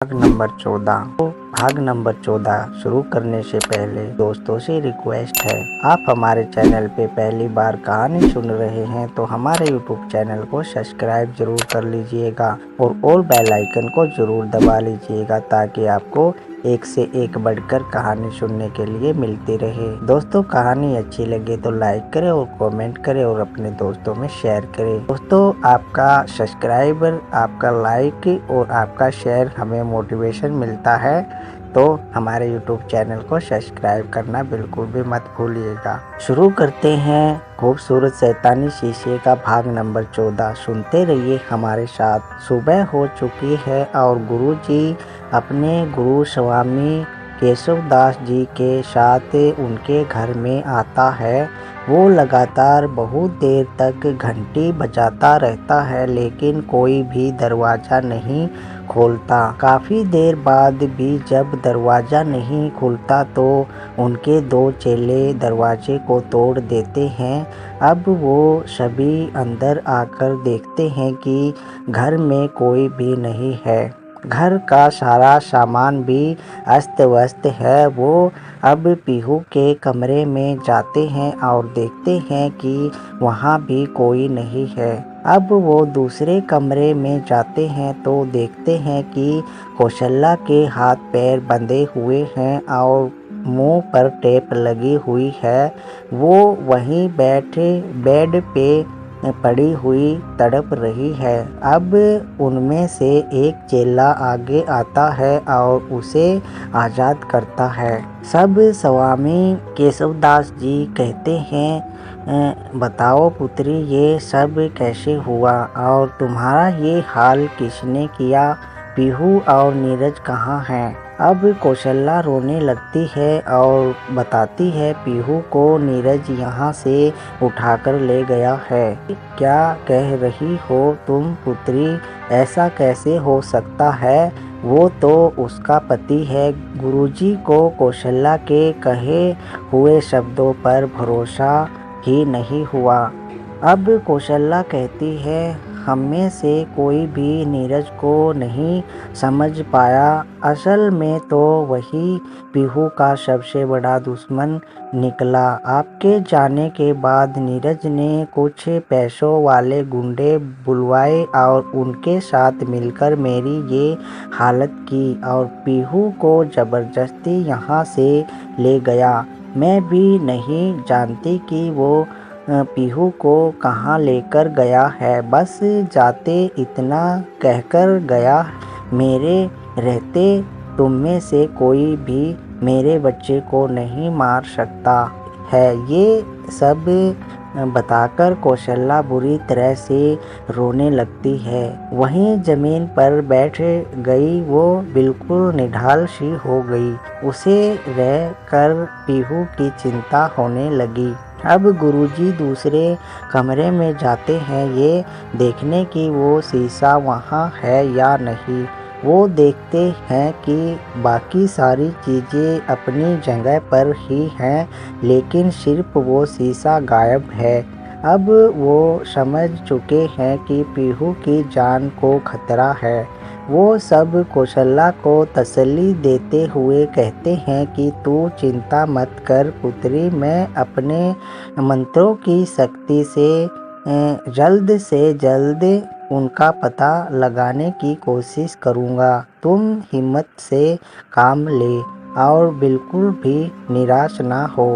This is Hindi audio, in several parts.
भाग नंबर 14। भाग नंबर 14 शुरू करने से पहले दोस्तों से रिक्वेस्ट है, आप हमारे चैनल पे पहली बार कहानी सुन रहे हैं तो हमारे यूट्यूब चैनल को सब्सक्राइब जरूर कर लीजिएगा और ऑल बेल आइकन को जरूर दबा लीजिएगा ताकि आपको एक से एक बढ़कर कहानी सुनने के लिए मिलती रहे। दोस्तों, कहानी अच्छी लगे तो लाइक करें और कमेंट करें और अपने दोस्तों में शेयर करें। दोस्तों, आपका सब्सक्राइबर, आपका लाइक और आपका शेयर हमें मोटिवेशन मिलता है, तो हमारे YouTube चैनल को सब्सक्राइब करना बिल्कुल भी मत भूलिएगा। शुरू करते हैं खूबसूरत शैतानी शीशे का भाग नंबर 14। सुनते रहिए हमारे साथ। सुबह हो चुकी है और गुरुजी अपने गुरु स्वामी केशवदास जी के साथ उनके घर में आता है। वो लगातार बहुत देर तक घंटी बजाता रहता है लेकिन कोई भी दरवाज़ा नहीं खोलता। काफ़ी देर बाद भी जब दरवाज़ा नहीं खुलता तो उनके दो चेले दरवाजे को तोड़ देते हैं। अब वो सभी अंदर आकर देखते हैं कि घर में कोई भी नहीं है। घर का सारा सामान भी अस्त व्यस्त है। वो अब पीहू के कमरे में जाते हैं और देखते हैं कि वहाँ भी कोई नहीं है। अब वो दूसरे कमरे में जाते हैं तो देखते हैं कि कौशल्या के हाथ पैर बंधे हुए हैं और मुंह पर टेप लगी हुई है। वो वहीं बैठे बेड पे पड़ी हुई तड़प रही है। अब उनमें से एक चेला आगे आता है और उसे आज़ाद करता है। सब स्वामी केशवदास जी कहते हैं, बताओ पुत्री, ये सब कैसे हुआ और तुम्हारा ये हाल किसने किया? पीहू और नीरज कहाँ हैं? अब कौशल्या रोने लगती है और बताती है, पीहू को नीरज यहाँ से उठाकर ले गया है। क्या कह रही हो तुम पुत्री? ऐसा कैसे हो सकता है? वो तो उसका पति है। गुरुजी को कौशल्या के कहे हुए शब्दों पर भरोसा ही नहीं हुआ। अब कौशल्या कहती है, हममें से कोई भी नीरज को नहीं समझ पाया। असल में तो वही पीहू का सबसे बड़ा दुश्मन निकला। आपके जाने के बाद नीरज ने कुछ पैसों वाले गुंडे बुलवाए और उनके साथ मिलकर मेरी ये हालत की और पीहू को ज़बरदस्ती यहाँ से ले गया। मैं भी नहीं जानती कि वो पीहू को कहाँ लेकर गया है, बस जाते इतना कहकर गया, मेरे रहते तुम में से कोई भी मेरे बच्चे को नहीं मार सकता है। ये सब बताकर कौशल्या बुरी तरह से रोने लगती है। वहीं ज़मीन पर बैठ गई वो बिल्कुल निढाल सी हो गई। उसे रह कर पीहू की चिंता होने लगी। अब गुरुजी दूसरे कमरे में जाते हैं ये देखने कि वो शीशा वहाँ है या नहीं। वो देखते हैं कि बाकी सारी चीज़ें अपनी जगह पर ही हैं लेकिन सिर्फ वो शीशा गायब है। अब वो समझ चुके हैं कि पीहू की जान को खतरा है। वो सब कौशल्या को तसल्ली देते हुए कहते हैं कि तू चिंता मत कर पुत्री, मैं अपने मंत्रों की शक्ति से जल्द उनका पता लगाने की कोशिश करूँगा। तुम हिम्मत से काम ले और बिल्कुल भी निराश ना हो।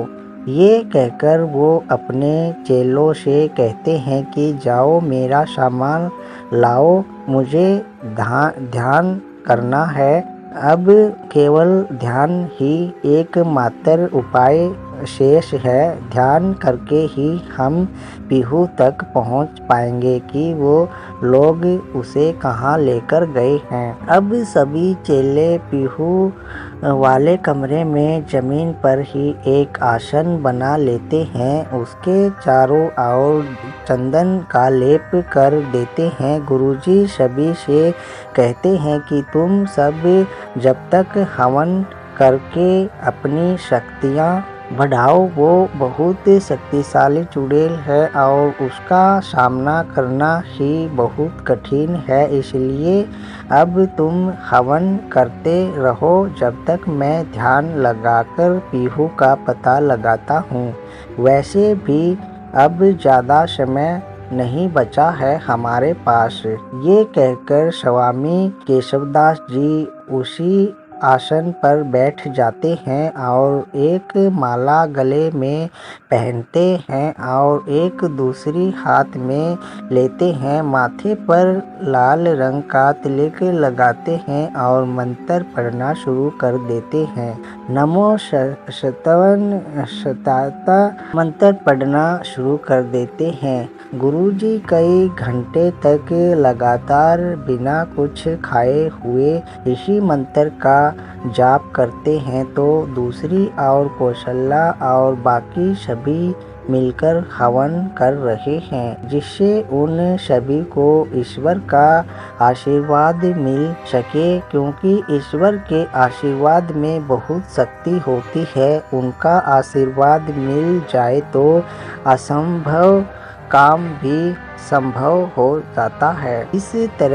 ये कहकर वो अपने चेलों से कहते हैं कि जाओ मेरा सामान लाओ, मुझे ध्यान करना है। अब केवल ध्यान ही एकमात्र उपाय शेष है। ध्यान करके ही हम पीहू तक पहुंच पाएंगे कि वो लोग उसे कहाँ लेकर गए हैं। अब सभी चेले पीहू वाले कमरे में ज़मीन पर ही एक आसन बना लेते हैं। उसके चारों ओर चंदन का लेप कर देते हैं। गुरुजी सभी से कहते हैं कि तुम सब जब तक हवन करके अपनी शक्तियाँ बढ़ाओ। वो बहुत शक्तिशाली चुड़ैल है और उसका सामना करना ही बहुत कठिन है, इसलिए अब तुम हवन करते रहो जब तक मैं ध्यान लगाकर पीहू का पता लगाता हूँ। वैसे भी अब ज़्यादा समय नहीं बचा है हमारे पास। ये कहकर स्वामी केशवदास जी उसी आसन पर बैठ जाते हैं और एक माला गले में पहनते हैं और एक दूसरी हाथ में लेते हैं, माथे पर लाल रंग का तिलक लगाते हैं और मंत्र पढ़ना शुरू कर देते हैं। नमो शतवन शताता मंत्र पढ़ना शुरू कर देते हैं। गुरुजी कई घंटे तक लगातार बिना कुछ खाए हुए इसी मंत्र का जाप करते हैं, तो दूसरी और कौशल्या और बाकी सभी मिलकर हवन कर रहे हैं, जिससे उन सभी को ईश्वर का आशीर्वाद मिल सके, क्योंकि ईश्वर के आशीर्वाद में बहुत शक्ति होती है। उनका आशीर्वाद मिल जाए तो असंभव काम भी संभव हो जाता है। इस तरह